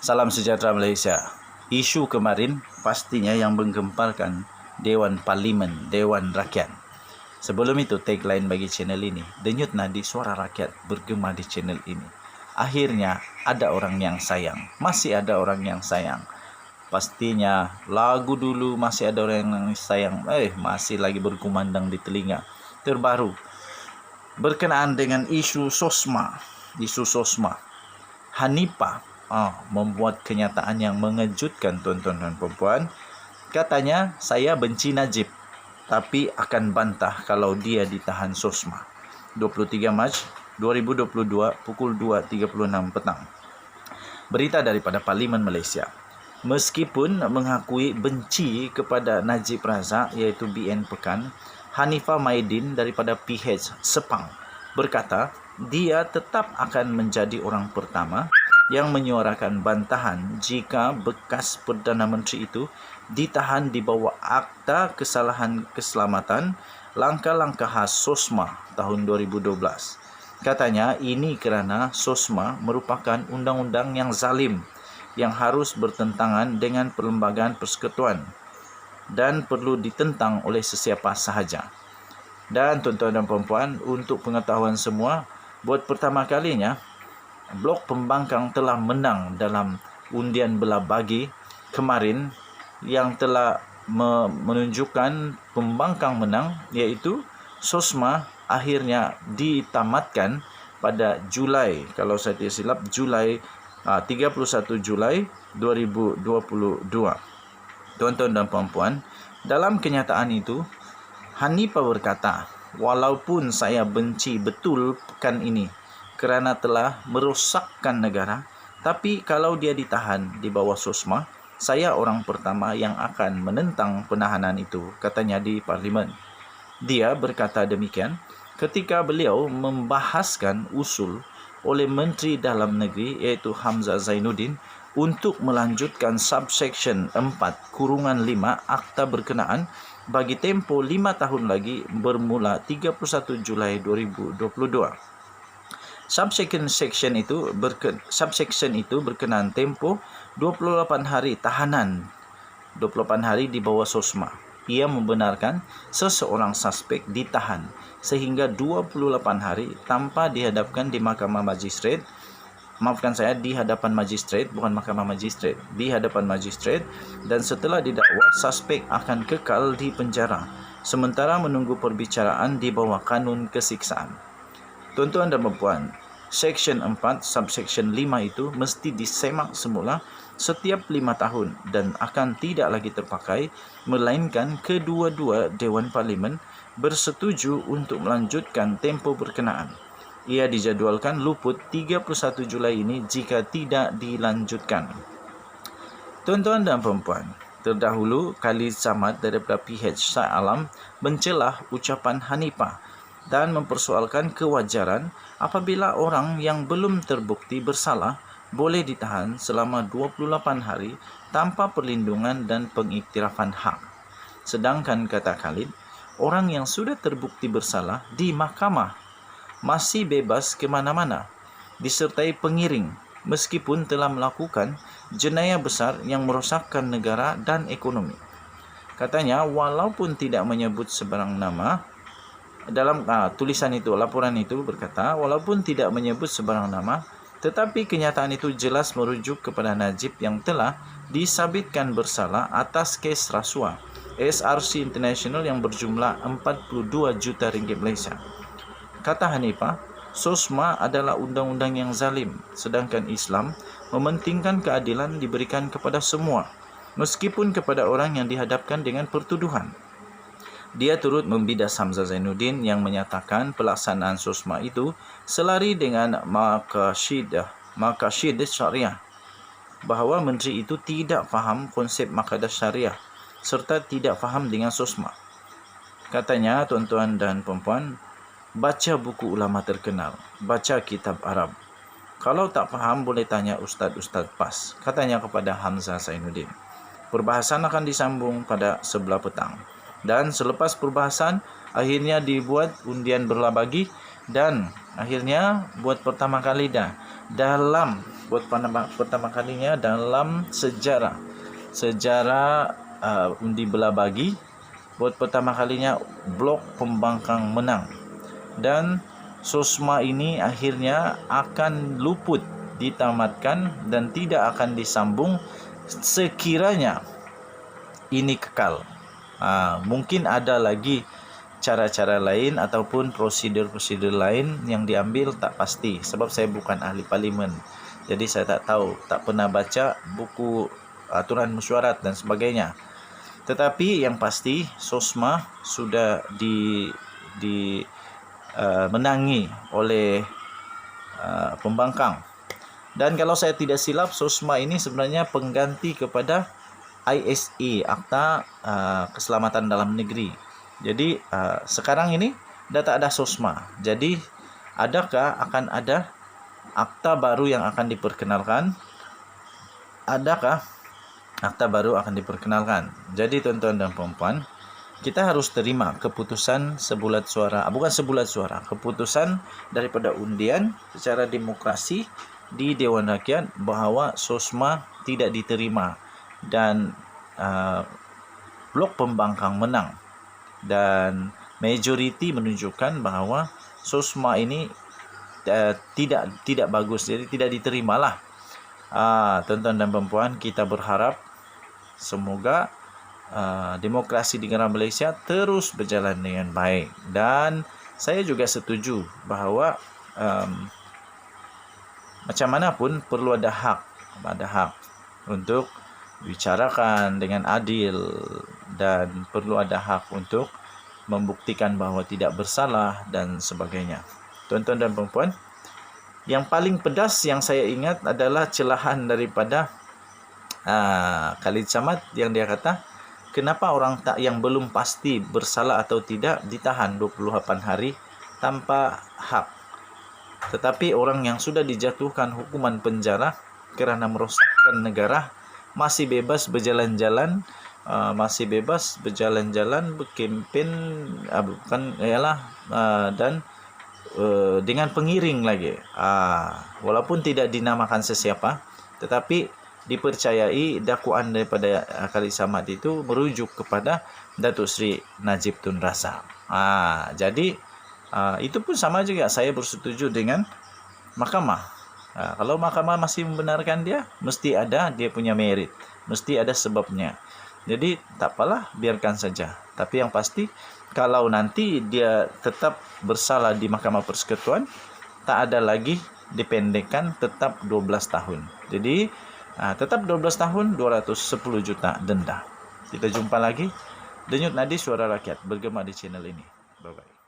Salam sejahtera Malaysia. Isu kemarin pastinya yang menggemparkan Dewan Parlimen, Dewan Rakyat. Sebelum itu tagline bagi channel ini, denyut nadi suara rakyat bergema di channel ini. Akhirnya ada orang yang sayang, masih ada orang yang sayang. Pastinya lagu dulu masih ada orang yang sayang, masih lagi berkumandang di telinga. Terbaru berkenaan dengan isu sosma, Hanifah membuat kenyataan yang mengejutkan tuan-tuan dan puan-puan. Katanya, saya benci Najib tapi akan bantah kalau dia ditahan sosma. 23 Mac 2022 pukul 2.36 petang. Berita daripada Parlimen Malaysia. Meskipun mengakui benci kepada Najib Razak iaitu BN Pekan, Hanifah Maidin daripada PH Sepang berkata dia tetap akan menjadi orang pertama yang menyuarakan bantahan jika bekas Perdana Menteri itu ditahan di bawah Akta Kesalahan Keselamatan Langkah-Langkah Khas SOSMA tahun 2012. Katanya ini kerana SOSMA merupakan undang-undang yang zalim yang harus bertentangan dengan Perlembagaan Persekutuan dan perlu ditentang oleh sesiapa sahaja. Dan tuan-tuan dan puan-puan, untuk pengetahuan semua, buat pertama kalinya Blok Pembangkang telah menang dalam undian belah bagi kemarin yang telah menunjukkan pembangkang menang, iaitu SOSMA akhirnya ditamatkan pada Julai, kalau saya tidak silap, 31 Julai 2022. Tuan-tuan dan puan-puan, dalam kenyataan itu Hanifah berkata, walaupun saya benci betul pekan ini kerana telah merosakkan negara, tapi kalau dia ditahan di bawah SOSMA, saya orang pertama yang akan menentang penahanan itu, katanya di Parlimen. Dia berkata demikian ketika beliau membahaskan usul oleh Menteri Dalam Negeri iaitu Hamzah Zainuddin untuk melanjutkan subsection 4/5 Akta Berkenaan bagi tempoh 5 tahun lagi bermula 31 Julai 2022. Subsection itu berkenaan tempoh 28 hari tahanan, 28 hari di bawah SOSMA. Ia membenarkan seseorang suspek ditahan sehingga 28 hari tanpa dihadapkan di Mahkamah Magistrat. Maafkan saya, di hadapan magistrat, bukan Mahkamah Magistrat, di hadapan magistrat, dan setelah didakwa, suspek akan kekal di penjara sementara menunggu perbicaraan di bawah kanun kesiksaan. Tuan-tuan dan puan, Section 4 Subsection 5 itu mesti disemak semula setiap 5 tahun dan akan tidak lagi terpakai melainkan kedua-dua Dewan Parlimen bersetuju untuk melanjutkan tempoh berkenaan. Ia dijadualkan luput 31 Julai ini jika tidak dilanjutkan. Tuan-tuan dan puan, terdahulu Khalid Samad daripada PH Shah Alam mencelah ucapan Hanifah dan mempersoalkan kewajaran apabila orang yang belum terbukti bersalah boleh ditahan selama 28 hari tanpa perlindungan dan pengiktirafan hak. Sedangkan, kata Khalid, orang yang sudah terbukti bersalah di mahkamah masih bebas ke mana-mana disertai pengiring meskipun telah melakukan jenayah besar yang merosakkan negara dan ekonomi. Katanya, walaupun tidak menyebut sebarang nama, dalam tulisan itu, laporan itu berkata, walaupun tidak menyebut sebarang nama, tetapi kenyataan itu jelas merujuk kepada Najib yang telah disabitkan bersalah atas kes rasuah SRC International yang berjumlah 42 juta ringgit Malaysia. Kata Hanifah, SOSMA adalah undang-undang yang zalim, sedangkan Islam mementingkan keadilan diberikan kepada semua, meskipun kepada orang yang dihadapkan dengan pertuduhan. Dia turut membidas Hamzah Zainuddin yang menyatakan pelaksanaan SOSMA itu selari dengan maqasid syariah, bahawa menteri itu tidak faham konsep maqasid syariah serta tidak faham dengan SOSMA. Katanya, tuan-tuan dan puan-puan, baca buku ulama terkenal, baca kitab Arab. Kalau tak faham boleh tanya ustaz-ustaz PAS, katanya kepada Hamzah Zainuddin. Perbahasan akan disambung pada sebelah petang. Dan selepas perbahasan, akhirnya dibuat undian belah bagi dan akhirnya buat pertama kali dah dalam pertama kalinya dalam sejarah undi belah bagi, buat pertama kalinya blok pembangkang menang, dan SOSMA ini akhirnya akan luput ditamatkan dan tidak akan disambung sekiranya ini kekal. Mungkin ada lagi cara-cara lain ataupun prosedur-prosedur lain yang diambil, tak pasti sebab saya bukan ahli parlimen. Jadi saya tak tahu, tak pernah baca buku aturan mesyuarat dan sebagainya. Tetapi yang pasti SOSMA sudah menangi oleh pembangkang. Dan kalau saya tidak silap, SOSMA ini sebenarnya pengganti kepada ISA, Akta Keselamatan Dalam Negeri. Jadi sekarang ini dah tak ada SOSMA. Jadi adakah akan ada akta baru yang akan diperkenalkan? Adakah akta baru akan diperkenalkan? Jadi tuan-tuan dan puan-puan, kita harus terima keputusan keputusan daripada undian secara demokrasi di Dewan Rakyat bahawa SOSMA tidak diterima dan blok pembangkang menang, dan majoriti menunjukkan bahawa SOSMA ini tidak bagus, jadi tidak diterimalah. Tuan-tuan dan puan-puan, kita berharap semoga demokrasi di negara Malaysia terus berjalan dengan baik, dan saya juga setuju bahawa macam mana pun perlu ada hak untuk bicarakan dengan adil, dan perlu ada hak untuk membuktikan bahawa tidak bersalah dan sebagainya. Tuan-tuan dan puan-puan, yang paling pedas yang saya ingat adalah celahan daripada Khalid Samad yang dia kata, kenapa orang yang belum pasti bersalah atau tidak ditahan 28 hari tanpa hak, tetapi orang yang sudah dijatuhkan hukuman penjara kerana merosakkan negara masih bebas berjalan-jalan, berkempen, dan dengan pengiring lagi. Walaupun tidak dinamakan sesiapa, tetapi dipercayai dakwaan daripada Khalid Samad itu merujuk kepada Datuk Seri Najib Tun Razak. Jadi itu pun sama juga, saya bersetuju dengan mahkamah. Kalau mahkamah masih membenarkan dia, mesti ada dia punya merit, mesti ada sebabnya. Jadi tak apalah, biarkan saja. Tapi yang pasti, kalau nanti dia tetap bersalah di Mahkamah Persekutuan, tak ada lagi dipendekkan, tetap 12 tahun. Jadi tetap 12 tahun, 210 juta denda. Kita jumpa lagi. Denyut Nadi Suara Rakyat bergema di channel ini. Bye-bye.